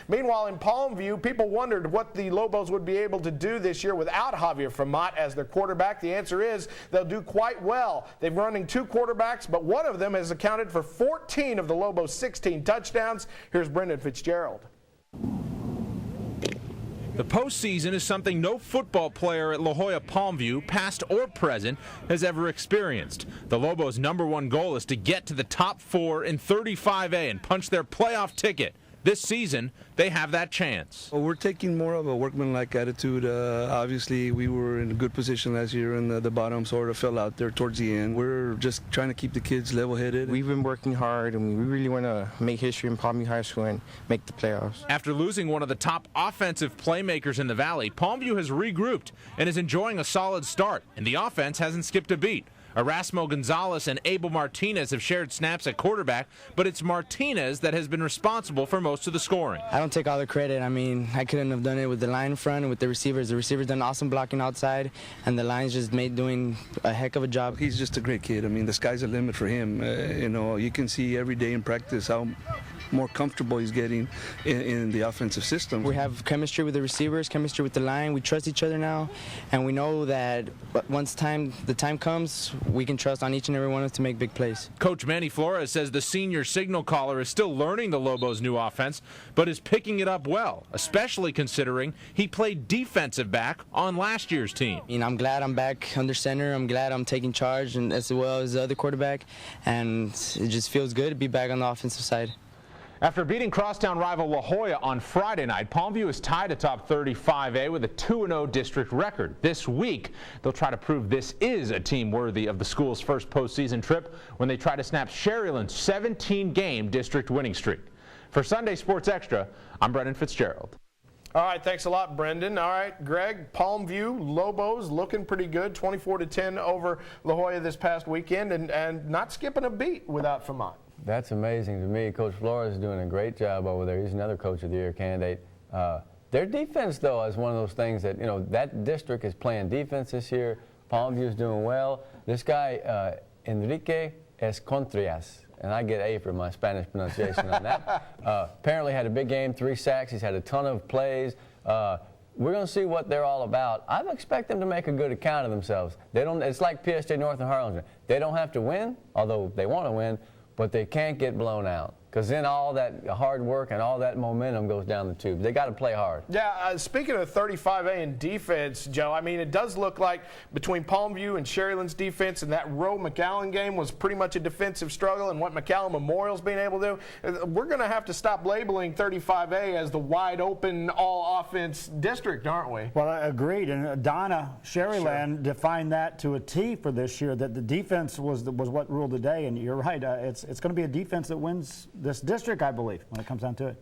Meanwhile, in Palmview, people wondered what the Lobos would be able to do this year without Javier Fermat as their quarterback. The answer is they'll do quite well. They're running 2 quarterbacks, but one of them has accounted for 14 of the Lobos' 16 touchdowns. Here's Brendan Fitzgerald. The postseason is something no football player at La Jolla Palmview, past or present, has ever experienced. The Lobos' #1 goal is to get to the top 4 in 35A and punch their playoff ticket. This season, they have that chance. Well, we're taking more of a workmanlike attitude. Obviously, we were in a good position last year, and the bottom sort of fell out there towards the end. We're just trying to keep the kids level-headed. We've been working hard, and we really want to make history in Palmview High School and make the playoffs. After losing one of the top offensive playmakers in the Valley, Palmview has regrouped and is enjoying a solid start, and the offense hasn't skipped a beat. Erasmo Gonzalez and Abel Martinez have shared snaps at quarterback, but it's Martinez that has been responsible for most of the scoring. I don't take all the credit. I mean, I couldn't have done it with the line in front and with the receivers. The receivers done awesome blocking outside, and the line's just doing a heck of a job. He's just a great kid. I mean, the sky's the limit for him. You know, you can see every day in practice how more comfortable he's getting in the offensive system. We have chemistry with the receivers, chemistry with the line. We trust each other now, and we know that once the time comes, we can trust on each and every one of us to make big plays. Coach Manny Flores says the senior signal caller is still learning the Lobos' new offense, but is picking it up well, especially considering he played defensive back on last year's team. You know, I'm glad I'm back under center. I'm glad I'm taking charge, and as well as the other quarterback, and it just feels good to be back on the offensive side. After beating crosstown rival La Jolla on Friday night, Palmview is tied atop 35A with a 2-0 district record. This week, they'll try to prove this is a team worthy of the school's first postseason trip when they try to snap Sharyland's 17-game district winning streak. For Sunday Sports Extra, I'm Brendan Fitzgerald. All right, thanks a lot, Brendan. All right, Greg, Palmview Lobos looking pretty good, 24-10 over La Jolla this past weekend, and not skipping a beat without Fermat. That's amazing to me. Coach Flores is doing a great job over there. He's another Coach of the Year candidate. Their defense, though, is one of those things that, you know, that district is playing defense this year. Palmview is doing well. This guy, Enrique Escontrias, and I get A for my Spanish pronunciation on that, apparently had a big game, 3 sacks. He's had a ton of plays. We're going to see what they're all about. I expect them to make a good account of themselves. They don't. It's like PSG North and Harlingen. They don't have to win, although they want to win, but they can't get blown out, because then all that hard work and all that momentum goes down the tube. They got to play hard. Yeah, speaking of 35A and defense, Joe, I mean, it does look like between Palmview and Sharyland's defense and that Roe McAllen game was pretty much a defensive struggle, and what McAllen Memorial's being able to do, we're going to have to stop labeling 35A as the wide open all offense district, aren't we? Well, I agreed, and Donna Sharyland defined that to a T for this year, that the defense was what ruled the day, and you're right, it's going to be a defense that wins this district, I believe, when it comes down to it.